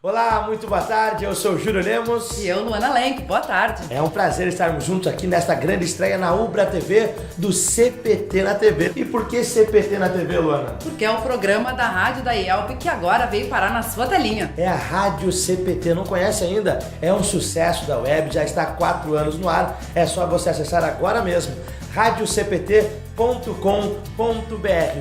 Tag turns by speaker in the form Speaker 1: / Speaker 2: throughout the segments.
Speaker 1: Olá, muito boa tarde, eu sou o Júlio Lemos.
Speaker 2: E eu, Luana Lenk, boa tarde.
Speaker 1: É um prazer estarmos juntos aqui nesta grande estreia na Ubra TV do CPT na TV. E por que CPT na TV, Luana?
Speaker 2: Porque é um programa da rádio da IELB que agora veio parar na sua telinha.
Speaker 1: É a Rádio CPT, não conhece ainda? É um sucesso da web, já está há 4 anos no ar, é só você acessar agora mesmo. radiocpt.com.br,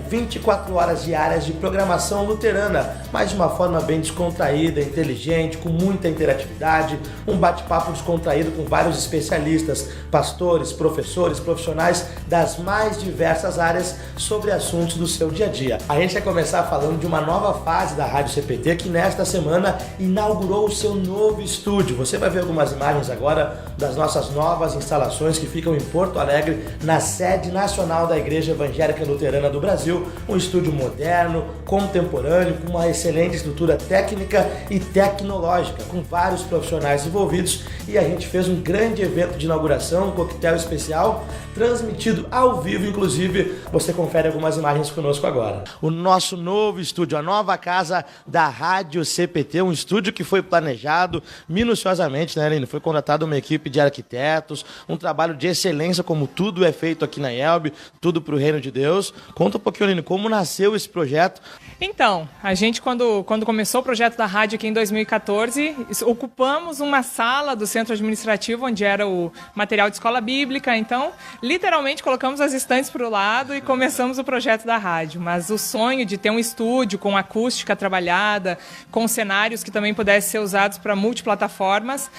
Speaker 1: 24 horas diárias de programação luterana, mas de uma forma bem descontraída, inteligente, com muita interatividade, um bate-papo descontraído com vários especialistas, pastores, professores, profissionais das mais diversas áreas sobre assuntos do seu dia a dia. A gente vai começar falando de uma nova fase da Rádio CPT que nesta semana inaugurou o seu novo estúdio. Você vai ver algumas imagens agora das nossas novas instalações que ficam em Porto Alegre, na sede nacional da Igreja Evangélica Luterana do Brasil, um estúdio moderno, contemporâneo, com uma excelente estrutura técnica e tecnológica, com vários profissionais envolvidos, e a gente fez um grande evento de inauguração, um coquetel especial, transmitido ao vivo, inclusive você confere algumas imagens conosco agora. O nosso novo estúdio, a nova casa da Rádio CPT, um estúdio que foi planejado minuciosamente, né, Aline? Foi contratada uma equipe de arquitetos, um trabalho de excelência, como tudo é feito aqui na IELB, tudo para o reino de Deus. Conta um pouquinho, Aline, como nasceu esse projeto?
Speaker 3: Então, a gente quando começou o projeto da rádio aqui em 2014, ocupamos uma sala do centro administrativo onde era o material de escola bíblica, então literalmente colocamos as estantes para o lado e começamos o projeto da rádio. Mas o sonho de ter um estúdio com acústica trabalhada, com cenários que também pudessem ser usados para multiplataformas,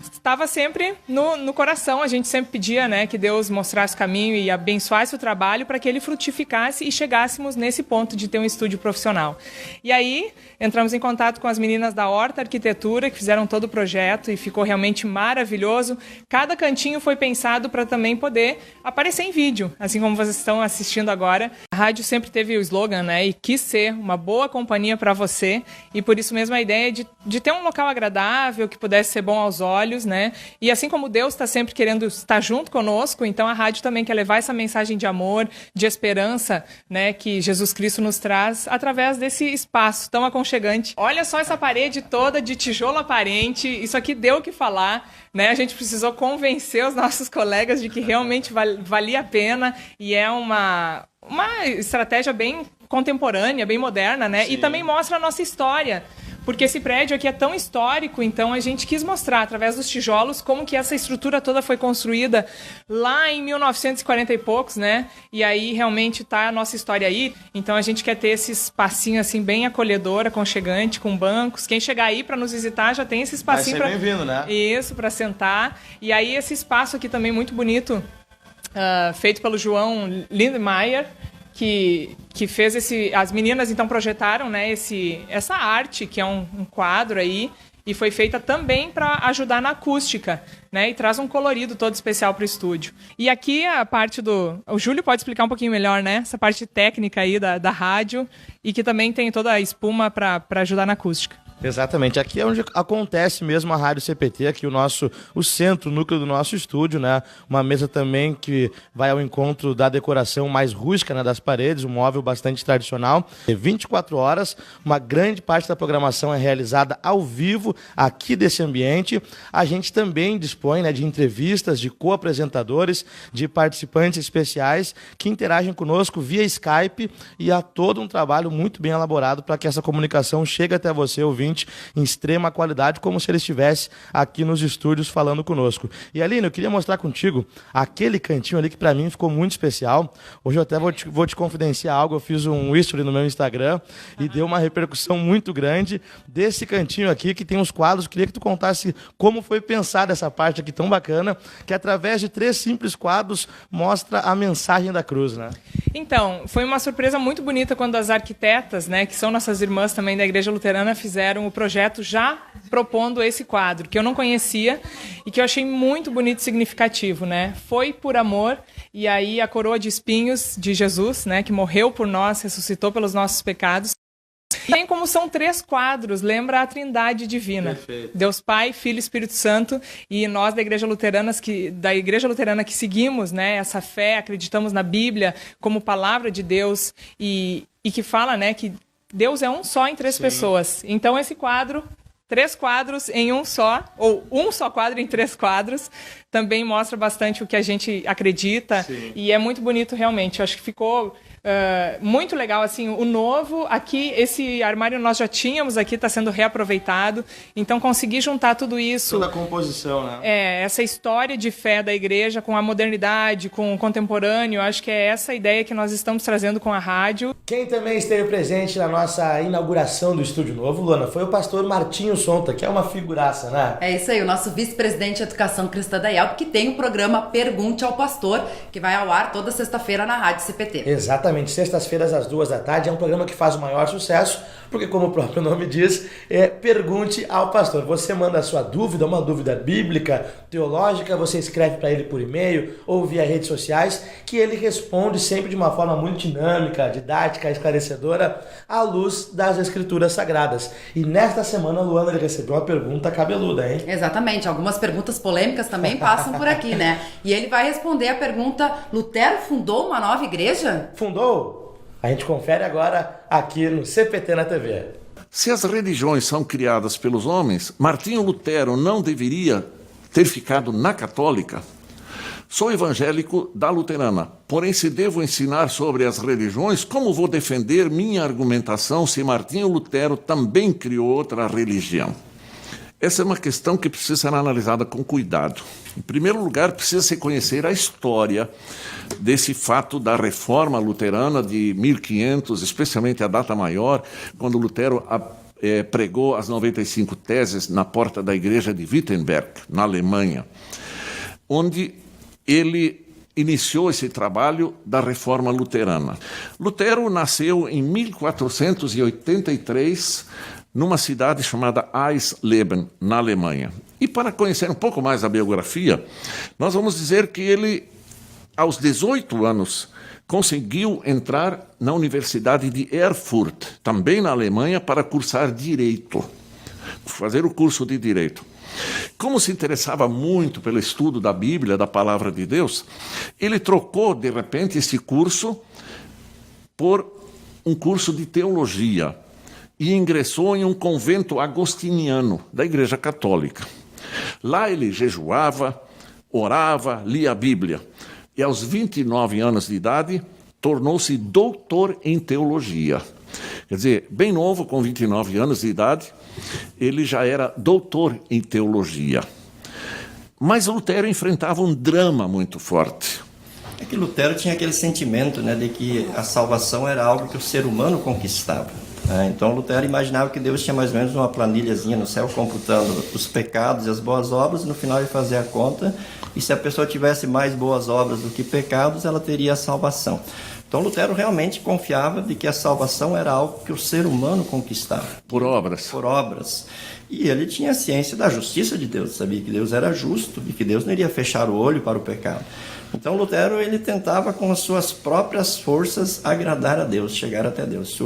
Speaker 3: estava sempre no coração. A gente sempre pedia, né, que Deus mostrasse o caminho e abençoasse o trabalho para que ele frutificasse e chegássemos nesse ponto de ter um estúdio profissional. E aí entramos em contato com as meninas da Horta Arquitetura, que fizeram todo o projeto e ficou realmente maravilhoso. Cada cantinho foi pensado para também poder aparecer em vídeo, assim como vocês estão assistindo agora. A rádio sempre teve o slogan, né, e quis ser uma boa companhia para você, e por isso mesmo a ideia de ter um local agradável, que pudesse ser bom aos olhos, né? E assim como Deus está sempre querendo estar junto conosco, então a rádio também quer levar essa mensagem de amor, de esperança, né, que Jesus Cristo nos traz através desse espaço tão aconchegante. Olha só essa parede toda de tijolo aparente, isso aqui deu o que falar, né? A gente precisou convencer os nossos colegas de que realmente valia a pena, e é uma estratégia bem contemporânea, bem moderna, né? Sim. E também mostra a nossa história. Porque esse prédio aqui é tão histórico, então a gente quis mostrar, através dos tijolos, como que essa estrutura toda foi construída lá em 1940 e poucos, né? E aí realmente tá a nossa história aí. Então a gente quer ter esse espacinho assim bem acolhedor, aconchegante, com bancos. Quem chegar aí para nos visitar já tem esse espacinho para...
Speaker 1: Vai ser bem-vindo, né?
Speaker 3: Isso, para sentar. E aí esse espaço aqui também muito bonito, feito pelo João Lindemeyer, que fez as meninas então projetaram, né, essa arte, que é um quadro aí, e foi feita também para ajudar na acústica, né, e traz um colorido todo especial para o estúdio. E aqui a parte o Júlio pode explicar um pouquinho melhor, né, essa parte técnica aí da rádio, e que também tem toda a espuma para ajudar na acústica.
Speaker 1: Exatamente, aqui é onde acontece mesmo a Rádio CPT, aqui o centro, o núcleo do nosso estúdio, né? Uma mesa também que vai ao encontro da decoração mais rústica, né, das paredes, um móvel bastante tradicional. 24 horas, uma grande parte da programação é realizada ao vivo aqui desse ambiente. A gente também dispõe, né, de entrevistas, de co-apresentadores, de participantes especiais que interagem conosco via Skype, e há todo um trabalho muito bem elaborado para que essa comunicação chegue até você, ouvinte, em extrema qualidade, como se ele estivesse aqui nos estúdios falando conosco. E Aline, eu queria mostrar contigo aquele cantinho ali que para mim ficou muito especial. Hoje eu até vou te confidenciar algo, eu fiz um history no meu Instagram e deu uma repercussão muito grande desse cantinho aqui, que tem uns quadros. Eu queria que tu contasse como foi pensada essa parte aqui tão bacana, que através de 3 simples quadros mostra a mensagem da cruz, né?
Speaker 3: Então, foi uma surpresa muito bonita quando as arquitetas, né, que são nossas irmãs também da Igreja Luterana, fizeram o projeto já propondo esse quadro, que eu não conhecia e que eu achei muito bonito e significativo, né? Foi por amor, e aí a coroa de espinhos de Jesus, né, que morreu por nós, ressuscitou pelos nossos pecados. E tem como são 3 quadros, lembra a Trindade Divina. Perfeito. Deus Pai, Filho e Espírito Santo, e nós da Igreja Luterana que seguimos, né, essa fé, acreditamos na Bíblia como palavra de Deus, e que fala, né, que Deus é um só em 3 pessoas. Então esse quadro 3 quadros em um só, ou um só quadro em 3 quadros, também mostra bastante o que a gente acredita. Sim. E é muito bonito realmente. Eu acho que ficou muito legal, assim, o novo. Aqui, esse armário nós já tínhamos aqui, está sendo reaproveitado. Então, conseguir juntar tudo isso.
Speaker 1: Toda a composição, né?
Speaker 3: Essa história de fé da igreja com a modernidade, com o contemporâneo. Acho que é essa a ideia que nós estamos trazendo com a rádio.
Speaker 1: Quem também esteve presente na nossa inauguração do Estúdio Novo, Luana, foi o pastor Martinho Sonta, que é uma figuraça, né?
Speaker 2: É isso aí, o nosso vice-presidente de Educação Cristã da IELP, que tem o programa Pergunte ao Pastor, que vai ao ar toda sexta-feira na Rádio CPT.
Speaker 1: Exatamente, sextas-feiras às 14h. É um programa que faz o maior sucesso, porque como o próprio nome diz, Pergunte ao Pastor. Você manda a sua dúvida, uma dúvida bíblica, teológica, você escreve para ele por e-mail ou via redes sociais, que ele responde sempre de uma forma muito dinâmica, didática, esclarecedora, à luz das Escrituras Sagradas. E nesta semana, Luana, ele recebeu uma pergunta cabeluda, hein?
Speaker 2: Exatamente, algumas perguntas polêmicas também passam por aqui, né? E ele vai responder a pergunta: Lutero fundou uma nova igreja?
Speaker 1: Fundou? A gente confere agora aqui no CPT na TV.
Speaker 4: Se as religiões são criadas pelos homens, Martinho Lutero não deveria ter ficado na católica? Sou evangélico da luterana, porém se devo ensinar sobre as religiões, como vou defender minha argumentação se Martinho Lutero também criou outra religião? Essa é uma questão que precisa ser analisada com cuidado. Em primeiro lugar, precisa se conhecer a história desse fato da reforma luterana de 1500, especialmente a data maior, quando Lutero pregou as 95 teses na porta da igreja de Wittenberg, na Alemanha, onde ele iniciou esse trabalho da reforma luterana. Lutero nasceu em 1483, numa cidade chamada Eisleben, na Alemanha. E para conhecer um pouco mais a biografia, nós vamos dizer que ele, aos 18 anos, conseguiu entrar na Universidade de Erfurt, também na Alemanha, para cursar Direito, fazer o curso de Direito. Como se interessava muito pelo estudo da Bíblia, da Palavra de Deus, ele trocou, de repente, esse curso por um curso de teologia e ingressou em um convento agostiniano da Igreja Católica. Lá ele jejuava, orava, lia a Bíblia. E aos 29 anos de idade, tornou-se doutor em teologia. Quer dizer, bem novo, com 29 anos de idade, ele já era doutor em teologia. Mas Lutero enfrentava um drama muito forte.
Speaker 5: É que Lutero tinha aquele sentimento, né, de que a salvação era algo que o ser humano conquistava. Então Lutero imaginava que Deus tinha mais ou menos uma planilhazinha no céu computando os pecados e as boas obras, e no final ele fazia a conta, e se a pessoa tivesse mais boas obras do que pecados, ela teria a salvação. Então Lutero realmente confiava de que a salvação era algo que o ser humano conquistava.
Speaker 4: Por obras.
Speaker 5: Por obras. E ele tinha a ciência da justiça de Deus, sabia que Deus era justo e que Deus não iria fechar o olho para o pecado. Então Lutero ele tentava com as suas próprias forças agradar a Deus, chegar até Deus.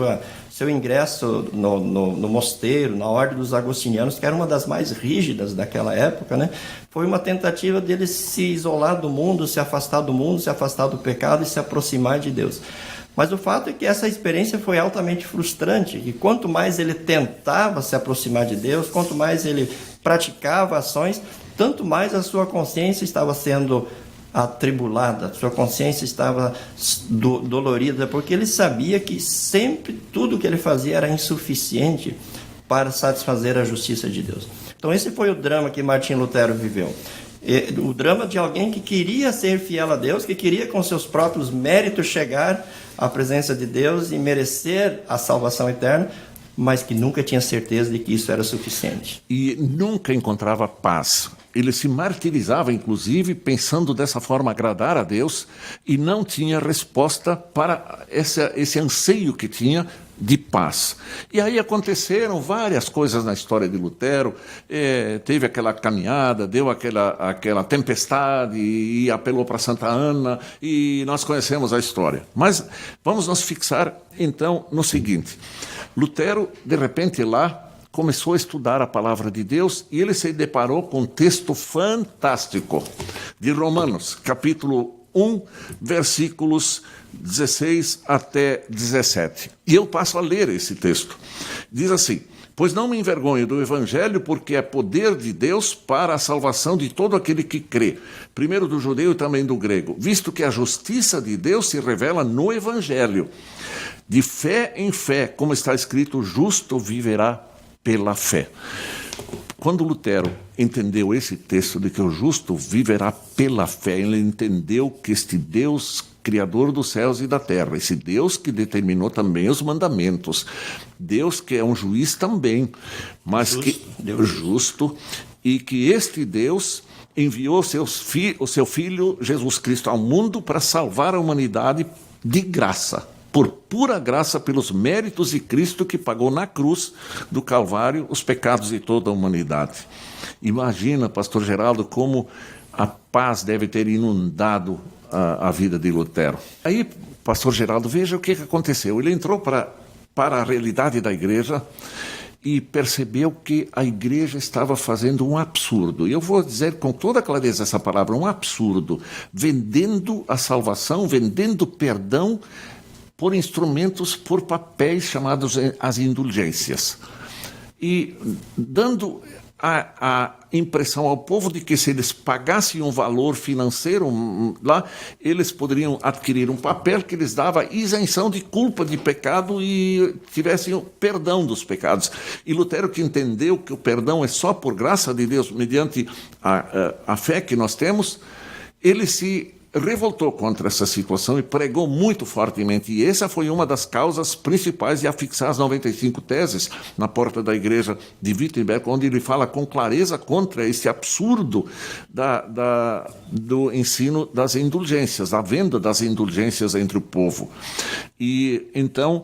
Speaker 5: Seu ingresso no mosteiro, na ordem dos agostinianos, que era uma das mais rígidas daquela época, né, foi uma tentativa dele se isolar do mundo, se afastar do pecado e se aproximar de Deus. Mas o fato é que essa experiência foi altamente frustrante, e quanto mais ele tentava se aproximar de Deus, quanto mais ele praticava ações, tanto mais a sua consciência estava sendo atribulada, sua consciência estava dolorida, porque ele sabia que sempre tudo que ele fazia era insuficiente para satisfazer a justiça de Deus. Então esse foi o drama que Martinho Lutero viveu. O drama de alguém que queria ser fiel a Deus, que queria com seus próprios méritos chegar à presença de Deus e merecer a salvação eterna, mas que nunca tinha certeza de que isso era suficiente.
Speaker 4: E nunca encontrava paz. Ele se martirizava, inclusive, pensando dessa forma agradar a Deus, e não tinha resposta para esse anseio que tinha de paz. E aí aconteceram várias coisas na história de Lutero. Teve aquela caminhada, deu aquela tempestade, e apelou para Santa Ana, e nós conhecemos a história. Mas vamos nos fixar, então, no seguinte. Lutero, de repente, lá, começou a estudar a palavra de Deus e ele se deparou com um texto fantástico de Romanos, capítulo 1, versículos 16 até 17. E eu passo a ler esse texto. Diz assim: Pois não me envergonho do Evangelho, porque é poder de Deus para a salvação de todo aquele que crê, primeiro do judeu e também do grego, visto que a justiça de Deus se revela no Evangelho. De fé em fé, como está escrito, o justo viverá pela fé. Quando Lutero entendeu esse texto de que o justo viverá pela fé, ele entendeu que este Deus criador dos céus e da terra, esse Deus que determinou também os mandamentos, Deus que é um juiz também, mas justo, e que este Deus enviou o seu Filho Jesus Cristo ao mundo para salvar a humanidade de graça, por pura graça, pelos méritos de Cristo que pagou na cruz do Calvário os pecados de toda a humanidade. Imagina, pastor Geraldo, como a paz deve ter inundado a vida de Lutero. Aí, pastor Geraldo, veja o que aconteceu. Ele entrou para a realidade da igreja e percebeu que a igreja estava fazendo um absurdo. E eu vou dizer com toda clareza essa palavra, um absurdo, vendendo a salvação, vendendo perdão por instrumentos, por papéis chamados as indulgências. E dando a impressão ao povo de que se eles pagassem um valor financeiro lá, eles poderiam adquirir um papel que lhes dava isenção de culpa, de pecado e tivessem o perdão dos pecados. E Lutero, que entendeu que o perdão é só por graça de Deus, mediante a fé que nós temos, ele se revoltou contra essa situação e pregou muito fortemente. E essa foi uma das causas principais de afixar as 95 teses na porta da igreja de Wittenberg, onde ele fala com clareza contra esse absurdo do ensino das indulgências, da venda das indulgências entre o povo. E então,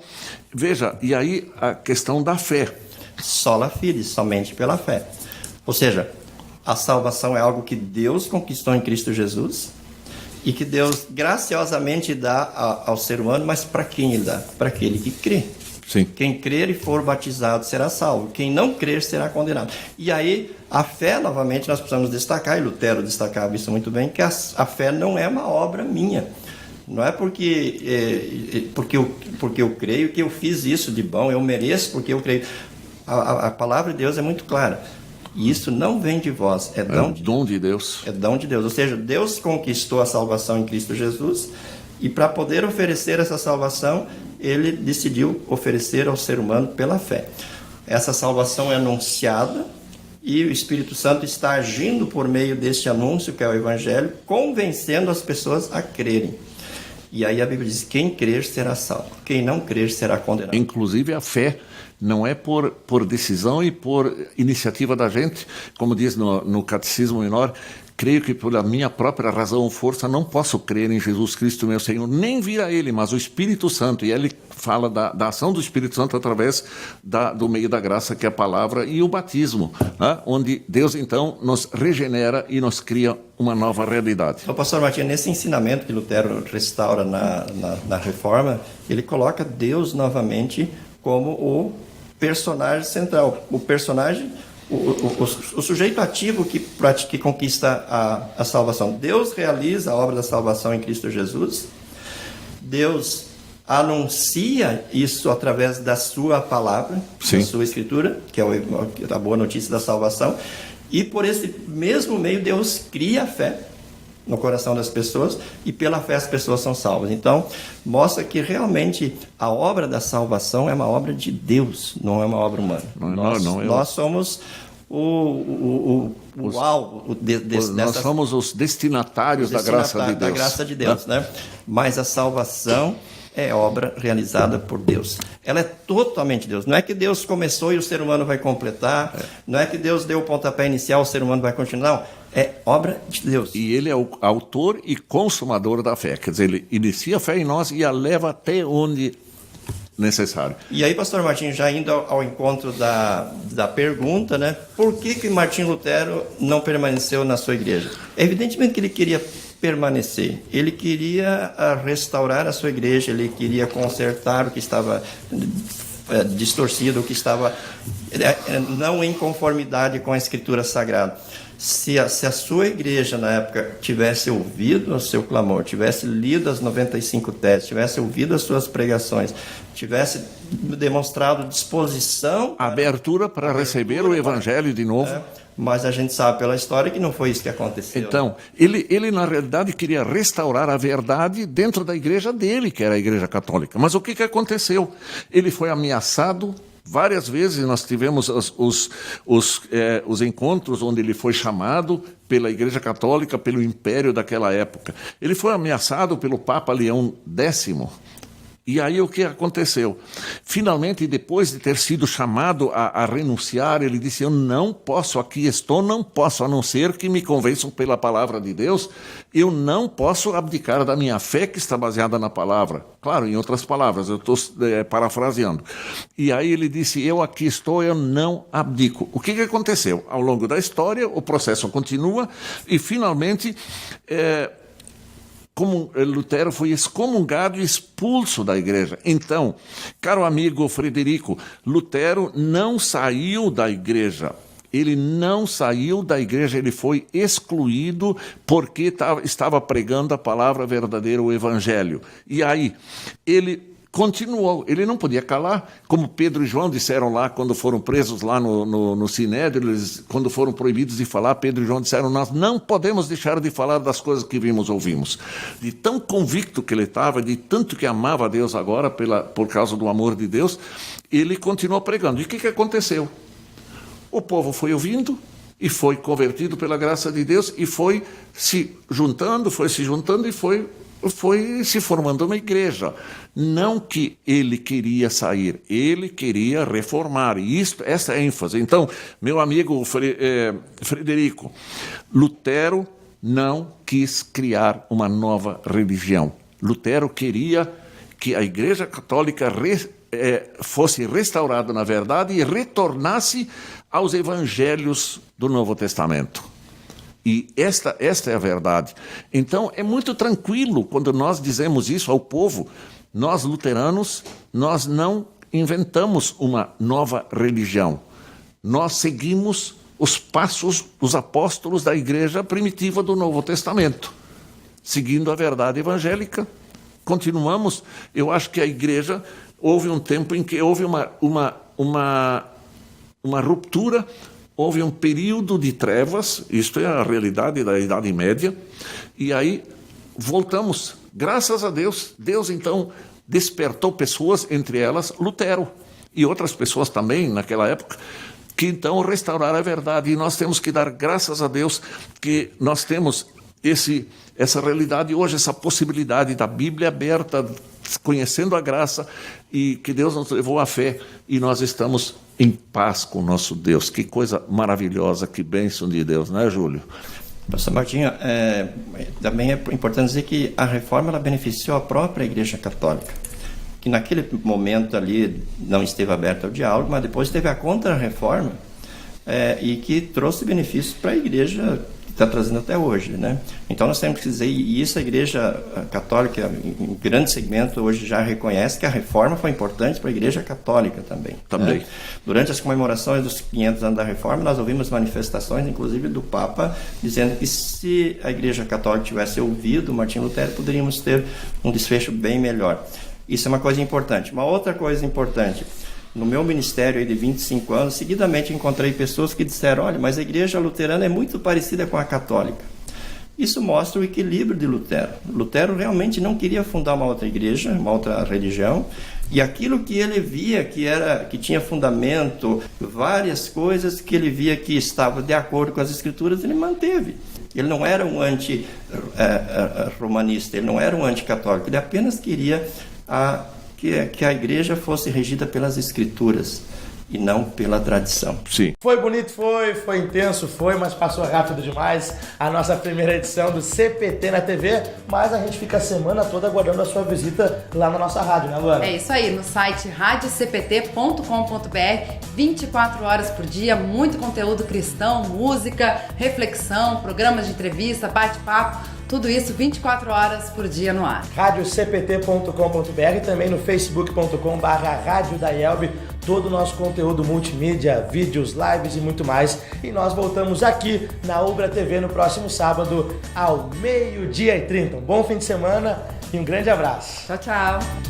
Speaker 4: veja, e aí a questão da fé.
Speaker 5: Sola fide, somente pela fé. Ou seja, a salvação é algo que Deus conquistou em Cristo Jesus, e que Deus graciosamente dá ao ser humano, mas para quem ele dá? Para aquele que crê.
Speaker 4: Sim.
Speaker 5: Quem crer e for batizado será salvo. Quem não crer será condenado. E aí, a fé, novamente, nós precisamos destacar, e Lutero destacava isso muito bem, que a fé não é uma obra minha. Não é porque eu creio que eu fiz isso de bom, eu mereço porque eu creio. A palavra de Deus é muito clara. E isso não vem de vós, é dom
Speaker 4: de Deus.
Speaker 5: É dom de Deus. Ou seja, Deus conquistou a salvação em Cristo Jesus, e para poder oferecer essa salvação, ele decidiu oferecer ao ser humano pela fé. Essa salvação é anunciada e o Espírito Santo está agindo por meio deste anúncio, que é o Evangelho, convencendo as pessoas a crerem. E aí a Bíblia diz: quem crer será salvo, quem não crer será condenado.
Speaker 4: Inclusive a fé não é por decisão e por iniciativa da gente, como diz no Catecismo Menor, creio que pela minha própria razão ou força não posso crer em Jesus Cristo meu Senhor, nem vir a Ele, mas o Espírito Santo. E ele fala da ação do Espírito Santo através do meio da graça, que é a palavra, e o batismo, né? Onde Deus então nos regenera e nos cria uma nova realidade.
Speaker 5: Então, pastor Martinho, nesse ensinamento que Lutero restaura na Reforma, ele coloca Deus novamente como o personagem central, o personagem, o sujeito ativo que conquista a salvação. Deus realiza a obra da salvação em Cristo Jesus. Deus anuncia isso através da sua palavra, da sua escritura, que é a boa notícia da salvação. E por esse mesmo meio, Deus cria a fé no coração das pessoas, e pela fé as pessoas são salvas. Então, mostra que realmente a obra da salvação é uma obra de Deus, não é uma obra humana. Nós somos o alvo
Speaker 4: nós somos os destinatários da graça de Deus.
Speaker 5: Da graça de Deus, né? Mas a salvação é obra realizada por Deus. Ela é totalmente Deus. Não é que Deus começou e o ser humano vai completar. Não é que Deus deu o pontapé inicial, o ser humano vai continuar. Não. É obra de Deus.
Speaker 4: E ele é o autor e consumador da fé. Quer dizer, ele inicia a fé em nós e a leva até onde necessário.
Speaker 5: E aí, pastor Martinho, já indo ao encontro da pergunta, né? Por que Martinho Lutero não permaneceu na sua igreja? Evidentemente que ele queria permanecer. Ele queria restaurar a sua igreja, ele queria consertar o que estava distorcido, o que estava não em conformidade com a Escritura Sagrada. Se a sua igreja, na época, tivesse ouvido o seu clamor, tivesse lido as 95 teses, tivesse ouvido as suas pregações, tivesse demonstrado disposição...
Speaker 4: Abertura para receber o Evangelho de novo.
Speaker 5: Mas a gente sabe pela história que não foi isso que aconteceu.
Speaker 4: Então, ele na realidade queria restaurar a verdade dentro da igreja dele, que era a Igreja Católica. Mas o que aconteceu? Ele foi ameaçado. Várias vezes nós tivemos os encontros onde ele foi chamado pela Igreja Católica, pelo Império daquela época. Ele foi ameaçado pelo Papa Leão X. E aí o que aconteceu? Finalmente, depois de ter sido chamado a renunciar, ele disse, eu não posso, aqui estou, não posso, a não ser que me convençam pela palavra de Deus, eu não posso abdicar da minha fé que está baseada na palavra. Claro, em outras palavras, eu estou parafraseando. E aí ele disse, eu aqui estou, eu não abdico. O que aconteceu? Ao longo da história, o processo continua e finalmente... como Lutero foi excomungado e expulso da igreja. Então, caro amigo Frederico, Lutero não saiu da igreja. Ele não saiu da igreja, ele foi excluído porque estava pregando a palavra verdadeira, o evangelho. E aí, ele continuou, ele não podia calar, como Pedro e João disseram lá, quando foram presos lá no Sinédrio, quando foram proibidos de falar, Pedro e João disseram, nós não podemos deixar de falar das coisas que vimos, ouvimos. De tão convicto que ele estava, de tanto que amava a Deus agora, por causa do amor de Deus, ele continuou pregando. E o que aconteceu? O povo foi ouvindo, e foi convertido pela graça de Deus, e foi se juntando, e foi se formando uma igreja. Não que ele queria sair, ele queria reformar. E essa é a ênfase. Então, meu amigo Frederico, Lutero não quis criar uma nova religião. Lutero queria que a Igreja Católica fosse restaurada na verdade e retornasse aos evangelhos do Novo Testamento. E esta é a verdade. Então, é muito tranquilo quando nós dizemos isso ao povo. Nós, luteranos, nós não inventamos uma nova religião. Nós seguimos os passos dos apóstolos da igreja primitiva do Novo Testamento, seguindo a verdade evangélica. Continuamos. Eu acho que a igreja, houve um tempo em que houve uma ruptura. Houve um período de trevas, isto é a realidade da Idade Média, e aí voltamos. Graças a Deus, Deus então despertou pessoas, entre elas Lutero, e outras pessoas também naquela época, que então restauraram a verdade. E nós temos que dar graças a Deus que nós temos essa realidade hoje, essa possibilidade da Bíblia aberta, conhecendo a graça, e que Deus nos levou à fé, e nós estamos em paz com o nosso Deus. Que coisa maravilhosa, que bênção de Deus, não é, Júlio?
Speaker 5: Pastor Martinho, também é importante dizer que a reforma ela beneficiou a própria Igreja Católica, que naquele momento ali não esteve aberta ao diálogo, mas depois teve a contra-reforma e que trouxe benefícios para a Igreja que está trazendo até hoje, né? Então nós temos que dizer, e isso a Igreja Católica, em grande segmento, hoje já reconhece que a reforma foi importante para a Igreja Católica também.
Speaker 4: Também.
Speaker 5: Né? Durante as comemorações dos 500 anos da reforma, nós ouvimos manifestações, inclusive do Papa, dizendo que se a Igreja Católica tivesse ouvido Martinho Lutero, poderíamos ter um desfecho bem melhor. Isso é uma coisa importante. Uma outra coisa importante, no meu ministério aí de 25 anos, seguidamente encontrei pessoas que disseram, olha, mas a igreja luterana é muito parecida com a católica. Isso mostra o equilíbrio de Lutero. Lutero realmente não queria fundar uma outra igreja, uma outra religião, e aquilo que ele via que tinha fundamento, várias coisas que ele via que estavam de acordo com as escrituras, ele manteve. Ele não era um anti-romanista, ele não era um anticatólico, ele apenas queria que a igreja fosse regida pelas escrituras e não pela tradição.
Speaker 4: Sim.
Speaker 1: Foi bonito, foi intenso, mas passou rápido demais a nossa primeira edição do CPT na TV, mas a gente fica a semana toda aguardando a sua visita lá na nossa rádio, né, Luana?
Speaker 2: É isso aí, no site radiocpt.com.br, 24 horas por dia, muito conteúdo cristão, música, reflexão, programas de entrevista, bate-papo, tudo isso 24 horas por dia no ar.
Speaker 1: radiocpt.com.br, também no facebook.com/Rádio da IELB. todo o nosso conteúdo multimídia, vídeos, lives e muito mais. E nós voltamos aqui na Ubra TV no próximo sábado, ao 12:30. Um bom fim de semana e um grande abraço.
Speaker 2: Tchau, tchau.